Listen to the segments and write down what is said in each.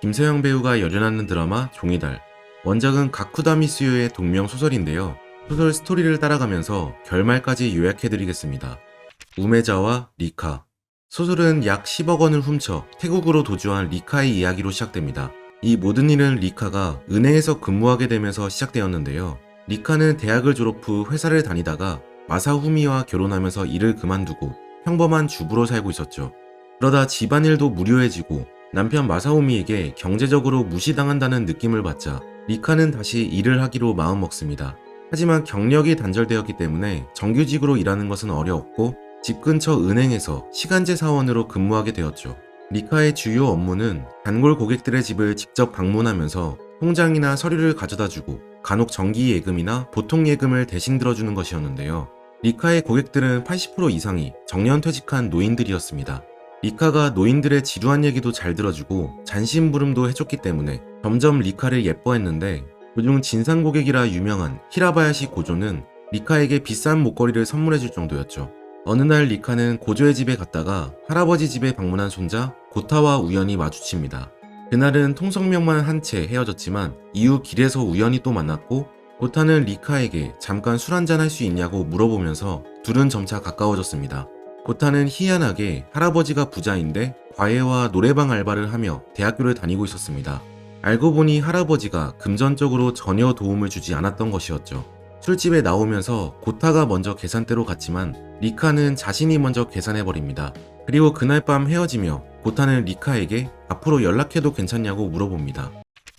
김서영 배우가 열연하는 드라마 종이달. 원작은 가쿠다미 스요의 동명 소설인데요. 소설 스토리를 따라가면서 결말까지 요약해드리겠습니다. 우메자와 리카. 소설은 약 10억 원을 훔쳐 태국으로 도주한 리카의 이야기로 시작됩니다. 이 모든 일은 리카가 은행에서 근무하게 되면서 시작되었는데요. 리카는 대학을 졸업 후 회사를 다니다가 마사후미와 결혼하면서 일을 그만두고 평범한 주부로 살고 있었죠. 그러다 집안일도 무료해지고 남편 마사오미에게 경제적으로 무시당한다는 느낌을 받자 리카는 다시 일을 하기로 마음먹습니다. 하지만 경력이 단절되었기 때문에 정규직으로 일하는 것은 어려웠고 집 근처 은행에서 시간제 사원으로 근무하게 되었죠. 리카의 주요 업무는 단골 고객들의 집을 직접 방문하면서 통장이나 서류를 가져다주고 간혹 정기 예금이나 보통 예금을 대신 들어주는 것이었는데요. 리카의 고객들은 80% 이상이 정년퇴직한 노인들이었습니다. 리카가 노인들의 지루한 얘기도 잘 들어주고 잔심부름도 해줬기 때문에 점점 리카를 예뻐했는데, 그중 진상 고객이라 유명한 히라바야시 고조는 리카에게 비싼 목걸이를 선물해줄 정도였죠. 어느 날 리카는 고조의 집에 갔다가 할아버지 집에 방문한 손자 고타와 우연히 마주칩니다. 그날은 통성명만 한 채 헤어졌지만 이후 길에서 우연히 또 만났고, 고타는 리카에게 잠깐 술 한잔 할 수 있냐고 물어보면서 둘은 점차 가까워졌습니다. 고타는 희한하게 할아버지가 부자인데 과외와 노래방 알바를 하며 대학교를 다니고 있었습니다. 알고 보니 할아버지가 금전적으로 전혀 도움을 주지 않았던 것이었죠. 술집에 나오면서 고타가 먼저 계산대로 갔지만 리카는 자신이 먼저 계산해버립니다. 그리고 그날 밤 헤어지며 고타는 리카에게 앞으로 연락해도 괜찮냐고 물어봅니다.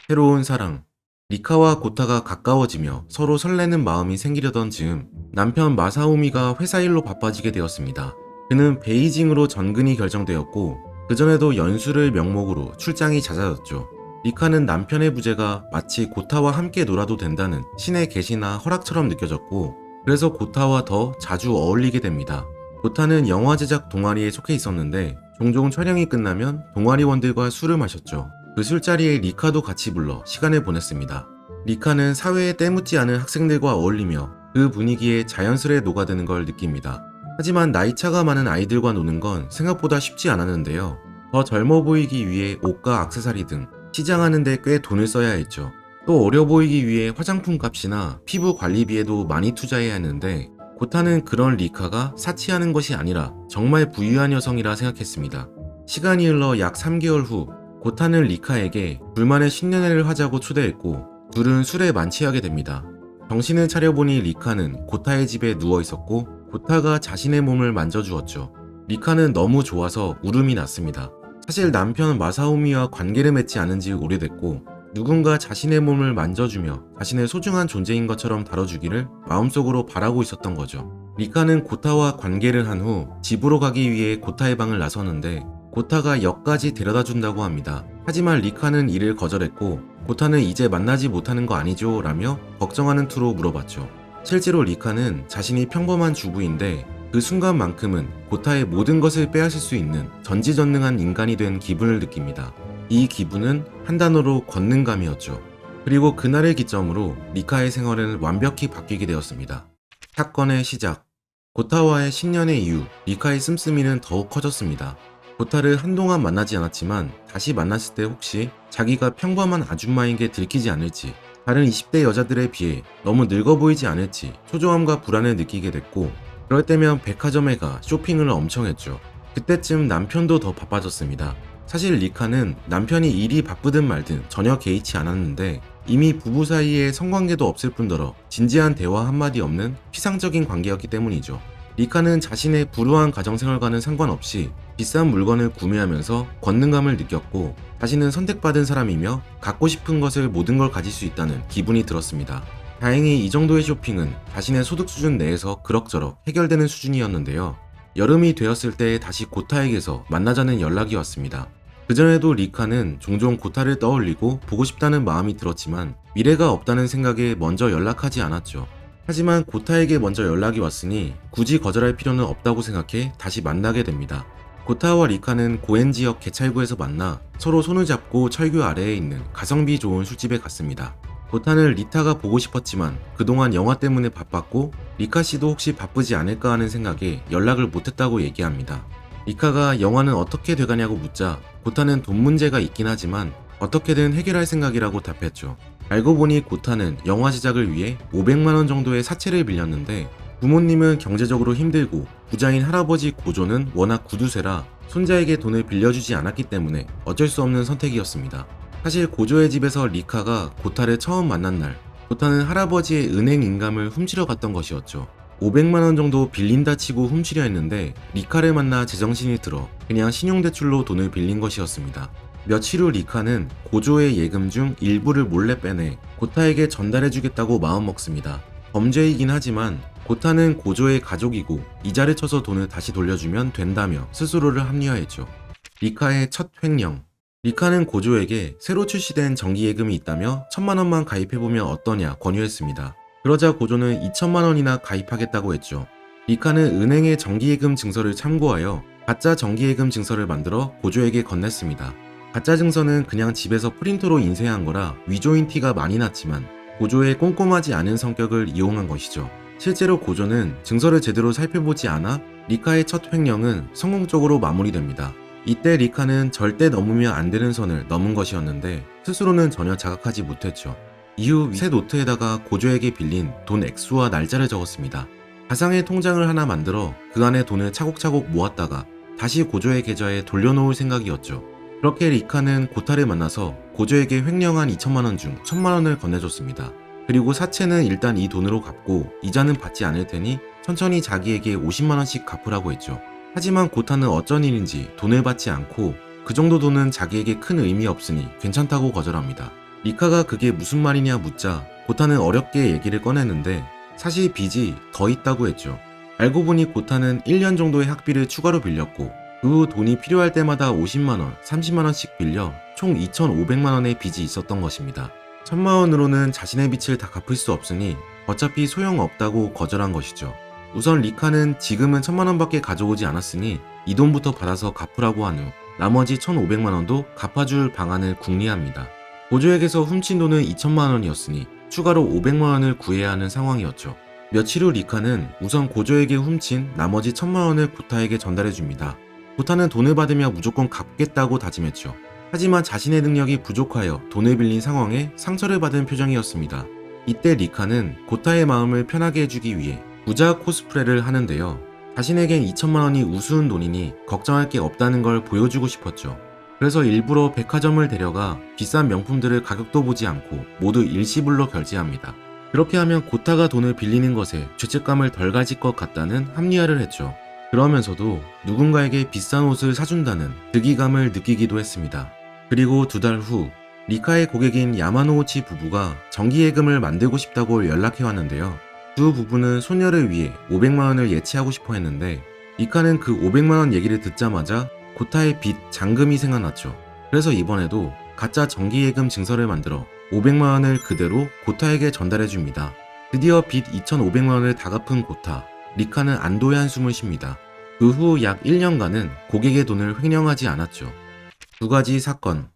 새로운 사랑. 리카와 고타가 가까워지며 서로 설레는 마음이 생기려던 즈음 남편 마사오미가 회사 일로 바빠지게 되었습니다. 그는 베이징으로 전근이 결정되었고 그전에도 연수를 명목으로 출장이 잦아졌죠. 리카는 남편의 부재가 마치 고타와 함께 놀아도 된다는 신의 계시나 허락처럼 느껴졌고, 그래서 고타와 더 자주 어울리게 됩니다. 고타는 영화 제작 동아리에 속해 있었는데 종종 촬영이 끝나면 동아리원들과 술을 마셨죠. 그 술자리에 리카도 같이 불러 시간을 보냈습니다. 리카는 사회에 때묻지 않은 학생들과 어울리며 그 분위기에 자연스레 녹아드는 걸 느낍니다. 하지만 나이차가 많은 아이들과 노는 건 생각보다 쉽지 않았는데요. 더 젊어 보이기 위해 옷과 액세서리 등 시장하는데 꽤 돈을 써야 했죠. 또 어려 보이기 위해 화장품 값이나 피부 관리비에도 많이 투자해야 했는데, 고타는 그런 리카가 사치하는 것이 아니라 정말 부유한 여성이라 생각했습니다. 시간이 흘러 약 3개월 후 고타는 리카에게 둘만의 신년회를 하자고 초대했고 둘은 술에 만취하게 됩니다. 정신을 차려보니 리카는 고타의 집에 누워 있었고 고타가 자신의 몸을 만져주었죠. 리카는 너무 좋아서 울음이 났습니다. 사실 남편 마사오미와 관계를 맺지 않은 지 오래됐고 누군가 자신의 몸을 만져주며 자신의 소중한 존재인 것처럼 다뤄주기를 마음속으로 바라고 있었던 거죠. 리카는 고타와 관계를 한 후 집으로 가기 위해 고타의 방을 나서는데 고타가 역까지 데려다 준다고 합니다. 하지만 리카는 이를 거절했고 고타는 이제 만나지 못하는 거 아니죠? 라며 걱정하는 투로 물어봤죠. 실제로 리카는 자신이 평범한 주부인데 그 순간만큼은 고타의 모든 것을 빼앗을 수 있는 전지전능한 인간이 된 기분을 느낍니다. 이 기분은 한 단어로 권능감이었죠. 그리고 그날을 기점으로 리카의 생활은 완벽히 바뀌게 되었습니다. 사건의 시작. 고타와의 10년의 이후 리카의 씀씀이는 더욱 커졌습니다. 고타를 한동안 만나지 않았지만 다시 만났을 때 혹시 자기가 평범한 아줌마인 게 들키지 않을지, 다른 20대 여자들에 비해 너무 늙어 보이지 않을지 초조함과 불안을 느끼게 됐고, 그럴 때면 백화점에 가 쇼핑을 엄청 했죠. 그때쯤 남편도 더 바빠졌습니다. 사실 리카는 남편이 일이 바쁘든 말든 전혀 개의치 않았는데 이미 부부 사이에 성관계도 없을 뿐더러 진지한 대화 한마디 없는 피상적인 관계였기 때문이죠. 리카는 자신의 불우한 가정생활과는 상관없이 비싼 물건을 구매하면서 권능감을 느꼈고 자신은 선택받은 사람이며 갖고 싶은 것을 모든 걸 가질 수 있다는 기분이 들었습니다. 다행히 이 정도의 쇼핑은 자신의 소득 수준 내에서 그럭저럭 해결되는 수준이었는데요. 여름이 되었을 때 다시 고타에게서 만나자는 연락이 왔습니다. 그전에도 리카는 종종 고타를 떠올리고 보고 싶다는 마음이 들었지만 미래가 없다는 생각에 먼저 연락하지 않았죠. 하지만 고타에게 먼저 연락이 왔으니 굳이 거절할 필요는 없다고 생각해 다시 만나게 됩니다. 고타와 리카는 고엔 지역 개찰구에서 만나 서로 손을 잡고 철교 아래에 있는 가성비 좋은 술집에 갔습니다. 고타는 리타가 보고 싶었지만 그동안 영화 때문에 바빴고 리카 씨도 혹시 바쁘지 않을까 하는 생각에 연락을 못했다고 얘기합니다. 리카가 영화는 어떻게 돼가냐고 묻자 고타는 돈 문제가 있긴 하지만 어떻게든 해결할 생각이라고 답했죠. 알고 보니 고타는 영화 제작을 위해 500만 원 정도의 사채를 빌렸는데 부모님은 경제적으로 힘들고 부자인 할아버지 고조는 워낙 구두쇠라 손자에게 돈을 빌려주지 않았기 때문에 어쩔 수 없는 선택이었습니다. 사실 고조의 집에서 리카가 고타를 처음 만난 날, 고타는 할아버지의 은행 인감을 훔치러 갔던 것이었죠. 500만 원 정도 빌린다 치고 훔치려 했는데 리카를 만나 제정신이 들어 그냥 신용대출로 돈을 빌린 것이었습니다. 며칠 후 리카는 고조의 예금 중 일부를 몰래 빼내 고타에게 전달해주겠다고 마음먹습니다. 범죄이긴 하지만 고타는 고조의 가족이고 이자를 쳐서 돈을 다시 돌려주면 된다며 스스로를 합리화했죠. 리카의 첫 횡령. 리카는 고조에게 새로 출시된 정기예금이 있다며 1000만 원만 가입해보면 어떠냐 권유했습니다. 그러자 고조는 2000만 원이나 가입하겠다고 했죠. 리카는 은행의 정기예금 증서를 참고하여 가짜 정기예금 증서를 만들어 고조에게 건넸습니다. 가짜 증서는 그냥 집에서 프린터로 인쇄한 거라 위조인 티가 많이 났지만 고조의 꼼꼼하지 않은 성격을 이용한 것이죠. 실제로 고조는 증서를 제대로 살펴보지 않아 리카의 첫 횡령은 성공적으로 마무리됩니다. 이때 리카는 절대 넘으면 안 되는 선을 넘은 것이었는데 스스로는 전혀 자각하지 못했죠. 이후 새 노트에다가 고조에게 빌린 돈 액수와 날짜를 적었습니다. 가상의 통장을 하나 만들어 그 안에 돈을 차곡차곡 모았다가 다시 고조의 계좌에 돌려놓을 생각이었죠. 그렇게 리카는 고타를 만나서 고조에게 횡령한 2000만 원 중 1000만 원을 건네줬습니다. 그리고 사채는 일단 이 돈으로 갚고 이자는 받지 않을 테니 천천히 자기에게 50만 원씩 갚으라고 했죠. 하지만 고타는 어쩐 일인지 돈을 받지 않고 그 정도 돈은 자기에게 큰 의미 없으니 괜찮다고 거절합니다. 리카가 그게 무슨 말이냐 묻자 고타는 어렵게 얘기를 꺼내는데 사실 빚이 더 있다고 했죠. 알고 보니 고타는 1년 정도의 학비를 추가로 빌렸고 그 후 돈이 필요할 때마다 50만원, 30만원씩 빌려 총 2500만원의 빚이 있었던 것입니다. 1000만원으로는 자신의 빚을 다 갚을 수 없으니 어차피 소용없다고 거절한 것이죠. 우선 리카는 지금은 1000만원밖에 가져오지 않았으니 이 돈부터 받아서 갚으라고 한 후 나머지 1500만원도 갚아줄 방안을 궁리합니다. 고조에게서 훔친 돈은 2000만원이었으니 추가로 500만원을 구해야 하는 상황이었죠. 며칠 후 리카는 우선 고조에게 훔친 나머지 1000만원을 고타에게 전달해줍니다. 고타는 돈을 받으며 무조건 갚겠다고 다짐했죠. 하지만 자신의 능력이 부족하여 돈을 빌린 상황에 상처를 받은 표정이었습니다. 이때 리카는 고타의 마음을 편하게 해주기 위해 부자 코스프레를 하는데요. 자신에겐 2000만원이 우스운 돈이니 걱정할 게 없다는 걸 보여주고 싶었죠. 그래서 일부러 백화점을 데려가 비싼 명품들을 가격도 보지 않고 모두 일시불로 결제합니다. 그렇게 하면 고타가 돈을 빌리는 것에 죄책감을 덜 가질 것 같다는 합리화를 했죠. 그러면서도 누군가에게 비싼 옷을 사준다는 득이감을 느끼기도 했습니다. 그리고 2달 후 리카의 고객인 야마노우치 부부가 정기예금을 만들고 싶다고 연락해왔는데요. 두 부부는 소녀를 위해 500만원을 예치하고 싶어 했는데 리카는 그 500만원 얘기를 듣자마자 고타의 빚 잔금이 생각났죠. 그래서 이번에도 가짜 정기예금 증서를 만들어 500만원을 그대로 고타에게 전달해줍니다. 드디어 빚 2500만원을 다 갚은 고타. 리카는 안도의 한숨을 쉽니다. 그 후 약 1년간은 고객의 돈을 횡령하지 않았죠. 2가지 사건.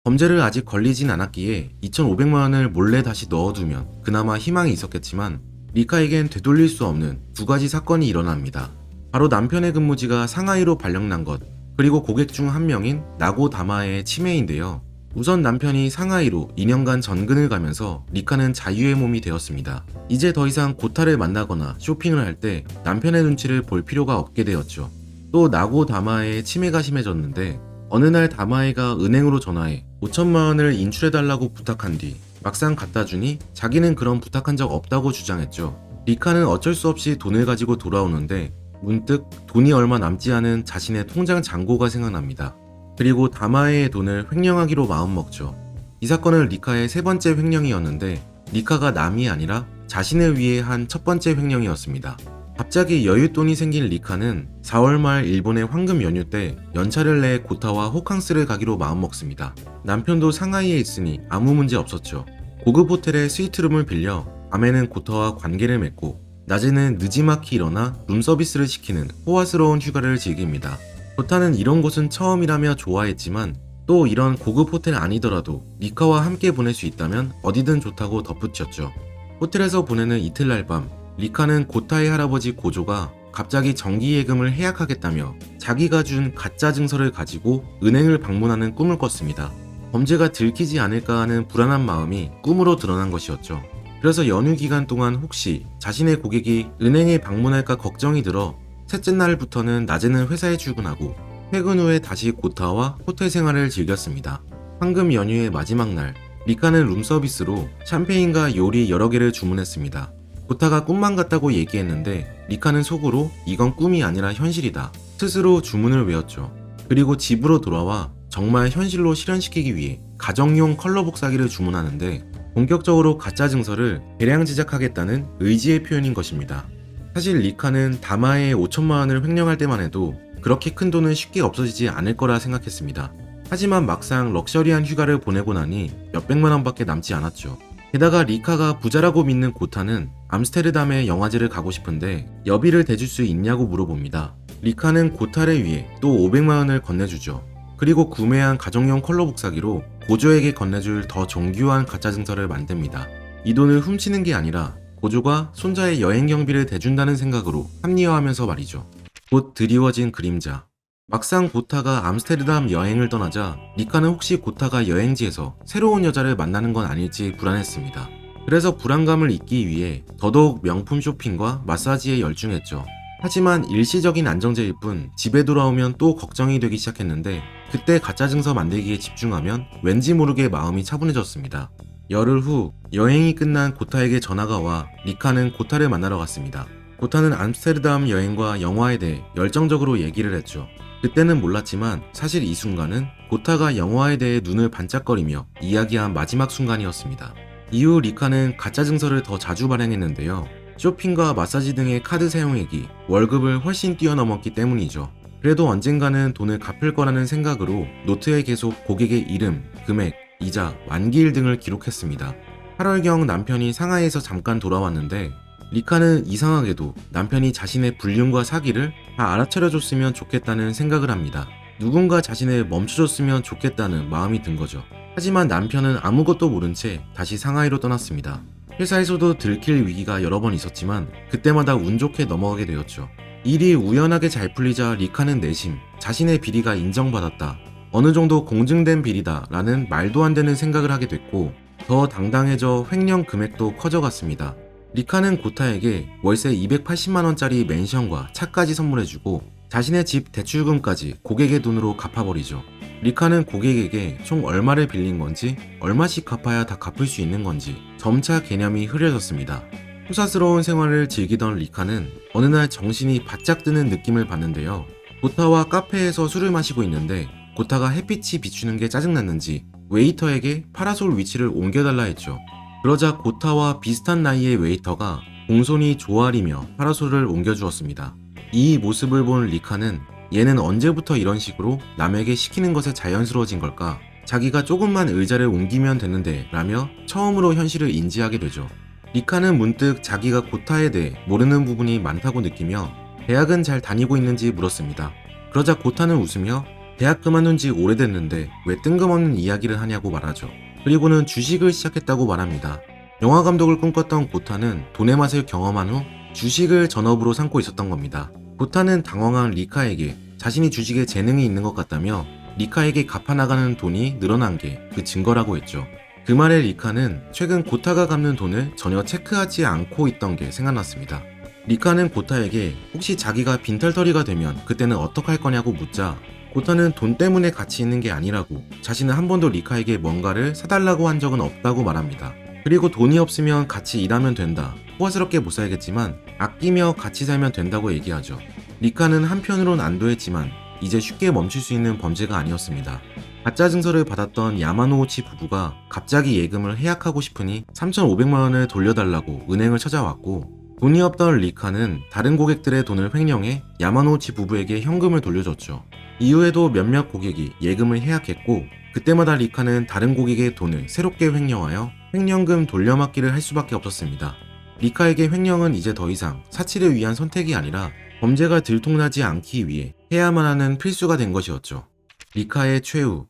범죄를 아직 걸리진 않았기에 2500만원을 몰래 다시 넣어두면 그나마 희망이 있었겠지만 리카에겐 되돌릴 수 없는 2가지 사건이 일어납니다. 바로 남편의 근무지가 상하이로 발령난 것, 그리고 고객 중 한 명인 나고 다마의 치매인데요. 우선 남편이 상하이로 2년간 전근을 가면서 리카는 자유의 몸이 되었습니다. 이제 더 이상 고타를 만나거나 쇼핑을 할 때 남편의 눈치를 볼 필요가 없게 되었죠. 또 나고 다마의 치매가 심해졌는데 어느 날 다마에가 은행으로 전화해 5천만원을 인출해달라고 부탁한 뒤 막상 갖다 주니 자기는 그런 부탁한 적 없다고 주장했죠. 리카는 어쩔 수 없이 돈을 가지고 돌아오는데 문득 돈이 얼마 남지 않은 자신의 통장 잔고가 생각납니다. 그리고 다마의 돈을 횡령하기로 마음먹죠. 이 사건은 리카의 3번째 횡령이었는데 리카가 남이 아니라 자신을 위해 한 첫 번째 횡령이었습니다. 갑자기 여윳돈이 생긴 리카는 4월 말 일본의 황금 연휴 때 연차를 내 고타와 호캉스를 가기로 마음먹습니다. 남편도 상하이에 있으니 아무 문제 없었죠. 고급 호텔의 스위트룸을 빌려 밤에는 고타와 관계를 맺고 낮에는 느지막이 일어나 룸서비스를 시키는 호화스러운 휴가를 즐깁니다. 고타는 이런 곳은 처음이라며 좋아했지만 또 이런 고급 호텔 아니더라도 리카와 함께 보낼 수 있다면 어디든 좋다고 덧붙였죠. 호텔에서 보내는 이틀날 밤, 리카는 고타의 할아버지 고조가 갑자기 정기예금을 해약하겠다며 자기가 준 가짜 증서를 가지고 은행을 방문하는 꿈을 꿨습니다. 범죄가 들키지 않을까 하는 불안한 마음이 꿈으로 드러난 것이었죠. 그래서 연휴 기간 동안 혹시 자신의 고객이 은행에 방문할까 걱정이 들어 셋째 날부터는 낮에는 회사에 출근하고 퇴근 후에 다시 고타와 호텔 생활을 즐겼습니다. 황금 연휴의 마지막 날, 리카는 룸서비스로 샴페인과 요리 여러 개를 주문했습니다. 고타가 꿈만 같다고 얘기했는데 리카는 속으로 이건 꿈이 아니라 현실이다. 스스로 주문을 외웠죠. 그리고 집으로 돌아와 정말 현실로 실현시키기 위해 가정용 컬러 복사기를 주문하는데 본격적으로 가짜 증서를 대량 제작하겠다는 의지의 표현인 것입니다. 사실 리카는 다마의 5천만 원을 횡령할 때만 해도 그렇게 큰 돈은 쉽게 없어지지 않을 거라 생각했습니다. 하지만 막상 럭셔리한 휴가를 보내고 나니 몇백만 원밖에 남지 않았죠. 게다가 리카가 부자라고 믿는 고타는 암스테르담에 영화제를 가고 싶은데 여비를 대줄 수 있냐고 물어봅니다. 리카는 고타를 위해 또 500만 원을 건네주죠. 그리고 구매한 가정용 컬러 복사기로 고조에게 건네줄 더 정교한 가짜 증서를 만듭니다. 이 돈을 훔치는 게 아니라 고조가 손자의 여행 경비를 대준다는 생각으로 합리화하면서 말이죠. 곧 드리워진 그림자. 막상 고타가 암스테르담 여행을 떠나자 리카는 혹시 고타가 여행지에서 새로운 여자를 만나는 건 아닐지 불안했습니다. 그래서 불안감을 잊기 위해 더더욱 명품 쇼핑과 마사지에 열중했죠. 하지만 일시적인 안정제일 뿐 집에 돌아오면 또 걱정이 되기 시작했는데 그때 가짜 증서 만들기에 집중하면 왠지 모르게 마음이 차분해졌습니다. 열흘 후 여행이 끝난 고타에게 전화가 와 리카는 고타를 만나러 갔습니다. 고타는 암스테르담 여행과 영화에 대해 열정적으로 얘기를 했죠. 그때는 몰랐지만 사실 이 순간은 고타가 영화에 대해 눈을 반짝거리며 이야기한 마지막 순간이었습니다. 이후 리카는 가짜 증서를 더 자주 발행했는데요. 쇼핑과 마사지 등의 카드 사용액이 월급을 훨씬 뛰어넘었기 때문이죠. 그래도 언젠가는 돈을 갚을 거라는 생각으로 노트에 계속 고객의 이름, 금액, 이자, 만기일 등을 기록했습니다. 8월경 남편이 상하이에서 잠깐 돌아왔는데 리카는 이상하게도 남편이 자신의 불륜과 사기를 다 알아차려줬으면 좋겠다는 생각을 합니다. 누군가 자신을 멈춰줬으면 좋겠다는 마음이 든 거죠. 하지만 남편은 아무것도 모른 채 다시 상하이로 떠났습니다. 회사에서도 들킬 위기가 여러 번 있었지만 그때마다 운 좋게 넘어가게 되었죠. 일이 우연하게 잘 풀리자 리카는 내심 자신의 비리가 인정받았다, 어느 정도 공증된 비리다 라는 말도 안 되는 생각을 하게 됐고 더 당당해져 횡령 금액도 커져갔습니다. 리카는 고타에게 월세 280만원짜리 맨션과 차까지 선물해주고 자신의 집 대출금까지 고객의 돈으로 갚아버리죠. 리카는 고객에게 총 얼마를 빌린 건지, 얼마씩 갚아야 다 갚을 수 있는 건지 점차 개념이 흐려졌습니다. 호사스러운 생활을 즐기던 리카는 어느 날 정신이 바짝 드는 느낌을 받는데요. 고타와 카페에서 술을 마시고 있는데 고타가 햇빛이 비추는 게 짜증났는지 웨이터에게 파라솔 위치를 옮겨달라 했죠. 그러자 고타와 비슷한 나이의 웨이터가 공손히 조아리며 파라솔을 옮겨주었습니다. 이 모습을 본 리카는 얘는 언제부터 이런 식으로 남에게 시키는 것에 자연스러워진 걸까? 자기가 조금만 의자를 옮기면 되는데 라며 처음으로 현실을 인지하게 되죠. 리카는 문득 자기가 고타에 대해 모르는 부분이 많다고 느끼며 대학은 잘 다니고 있는지 물었습니다. 그러자 고타는 웃으며 대학 그만둔 지 오래됐는데 왜 뜬금없는 이야기를 하냐고 말하죠. 그리고는 주식을 시작했다고 말합니다. 영화 감독을 꿈꿨던 고타는 돈의 맛을 경험한 후 주식을 전업으로 삼고 있었던 겁니다. 고타는 당황한 리카에게 자신이 주식에 재능이 있는 것 같다며 리카에게 갚아나가는 돈이 늘어난 게 그 증거라고 했죠. 그 말에 리카는 최근 고타가 갚는 돈을 전혀 체크하지 않고 있던 게 생각났습니다. 리카는 고타에게 혹시 자기가 빈털터리가 되면 그때는 어떡할 거냐고 묻자 고타는 돈 때문에 가치 있는 게 아니라고 자신은 한 번도 리카에게 뭔가를 사달라고 한 적은 없다고 말합니다. 그리고 돈이 없으면 같이 일하면 된다, 호화스럽게 못 살겠지만 아끼며 같이 살면 된다고 얘기하죠. 리카는 한편으론 안도했지만 이제 쉽게 멈출 수 있는 범죄가 아니었습니다. 가짜 증서를 받았던 야마노우치 부부가 갑자기 예금을 해약하고 싶으니 3,500만 원을 돌려달라고 은행을 찾아왔고 돈이 없던 리카는 다른 고객들의 돈을 횡령해 야마노우치 부부에게 현금을 돌려줬죠. 이후에도 몇몇 고객이 예금을 해약했고 그때마다 리카는 다른 고객의 돈을 새롭게 횡령하여 횡령금 돌려막기를 할 수밖에 없었습니다. 리카에게 횡령은 이제 더 이상 사치를 위한 선택이 아니라 범죄가 들통나지 않기 위해 해야만 하는 필수가 된 것이었죠. 리카의 최후.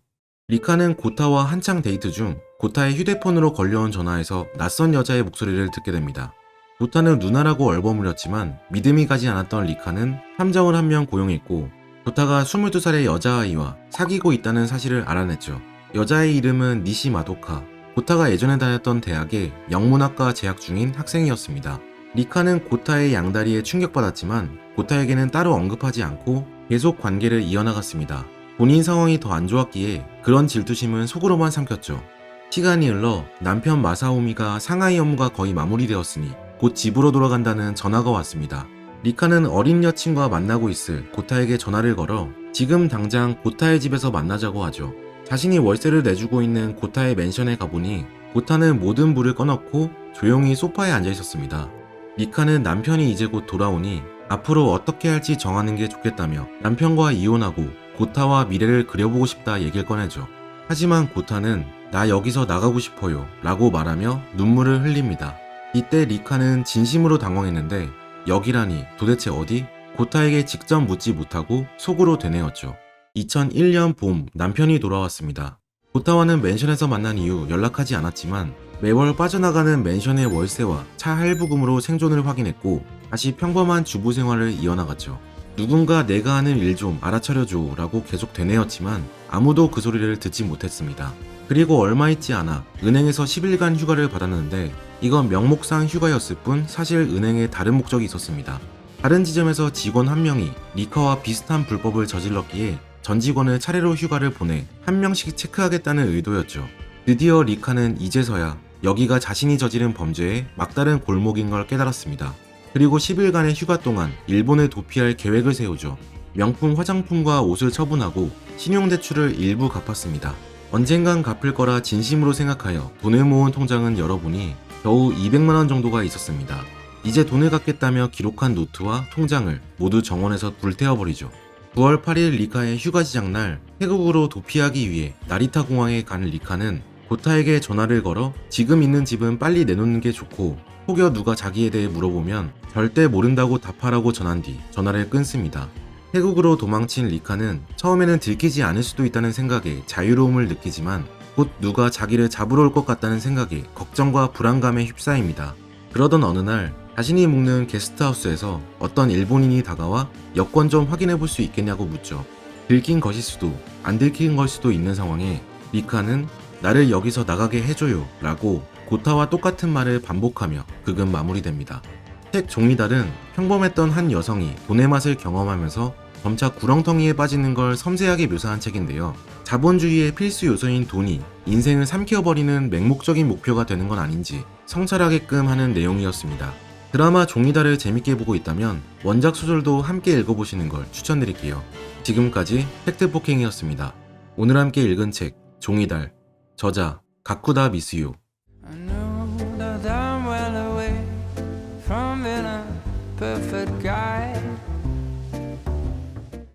리카는 고타와 한창 데이트 중 고타의 휴대폰으로 걸려온 전화에서 낯선 여자의 목소리를 듣게 됩니다. 고타는 누나라고 얼버무렸지만 믿음이 가지 않았던 리카는 탐정을 한 명 고용했고 고타가 22살의 여자아이와 사귀고 있다는 사실을 알아냈죠. 여자의 이름은 니시 마도카. 고타가 예전에 다녔던 대학의 영문학과 재학 중인 학생이었습니다. 리카는 고타의 양다리에 충격받았지만 고타에게는 따로 언급하지 않고 계속 관계를 이어나갔습니다. 본인 상황이 더 안 좋았기에 그런 질투심은 속으로만 삼켰죠. 시간이 흘러 남편 마사오미가 상하이 업무가 거의 마무리되었으니 곧 집으로 돌아간다는 전화가 왔습니다. 리카는 어린 여친과 만나고 있을 고타에게 전화를 걸어 지금 당장 고타의 집에서 만나자고 하죠. 자신이 월세를 내주고 있는 고타의 맨션에 가보니 고타는 모든 불을 꺼놓고 조용히 소파에 앉아 있었습니다. 리카는 남편이 이제 곧 돌아오니 앞으로 어떻게 할지 정하는 게 좋겠다며 남편과 이혼하고 고타와 미래를 그려보고 싶다 얘기를 꺼내죠. 하지만 고타는 나 여기서 나가고 싶어요 라고 말하며 눈물을 흘립니다. 이때 리카는 진심으로 당황했는데 여기라니 도대체 어디? 고타에게 직접 묻지 못하고 속으로 되뇌었죠. 2001년 봄 남편이 돌아왔습니다. 고타와는 맨션에서 만난 이후 연락하지 않았지만 매월 빠져나가는 맨션의 월세와 차 할부금으로 생존을 확인했고 다시 평범한 주부 생활을 이어나갔죠. 누군가 내가 하는 일 좀 알아차려줘 라고 계속 되뇌었지만 아무도 그 소리를 듣지 못했습니다. 그리고 얼마 있지 않아 은행에서 10일간 휴가를 받았는데 이건 명목상 휴가였을 뿐 사실 은행에 다른 목적이 있었습니다. 다른 지점에서 직원 한 명이 리카와 비슷한 불법을 저질렀기에 전 직원을 차례로 휴가를 보내 한 명씩 체크하겠다는 의도였죠. 드디어 리카는 이제서야 여기가 자신이 저지른 범죄의 막다른 골목인 걸 깨달았습니다. 그리고 10일간의 휴가 동안 일본을 도피할 계획을 세우죠. 명품 화장품과 옷을 처분하고 신용대출을 일부 갚았습니다. 언젠간 갚을 거라 진심으로 생각하여 돈을 모은 통장은 열어보니 겨우 200만원 정도가 있었습니다. 이제 돈을 갚겠다며 기록한 노트와 통장을 모두 정원에서 불태워버리죠. 9월 8일 리카의 휴가지장날 태국으로 도피하기 위해 나리타 공항에 간 리카는 고타에게 전화를 걸어 지금 있는 집은 빨리 내놓는 게 좋고 혹여 누가 자기에 대해 물어보면 절대 모른다고 답하라고 전한 뒤 전화를 끊습니다. 태국으로 도망친 리카는 처음에는 들키지 않을 수도 있다는 생각에 자유로움을 느끼지만 곧 누가 자기를 잡으러 올 것 같다는 생각에 걱정과 불안감에 휩싸입니다. 그러던 어느 날 자신이 묵는 게스트하우스에서 어떤 일본인이 다가와 여권 좀 확인해 볼 수 있겠냐고 묻죠. 들킨 것일 수도 안 들킨 걸 수도 있는 상황에 리카는 나를 여기서 나가게 해줘요 라고 고타와 똑같은 말을 반복하며 극은 마무리됩니다. 책 종이달은 평범했던 한 여성이 돈의 맛을 경험하면서 점차 구렁텅이에 빠지는 걸 섬세하게 묘사한 책인데요. 자본주의의 필수 요소인 돈이 인생을 삼켜버리는 맹목적인 목표가 되는 건 아닌지 성찰하게끔 하는 내용이었습니다. 드라마 종이달을 재밌게 보고 있다면 원작 소설도 함께 읽어보시는 걸 추천드릴게요. 지금까지 팩트폭행이었습니다. 오늘 함께 읽은 책 종이달, 저자 가쿠다 미스유. I know that I'm well away from being a perfect guy.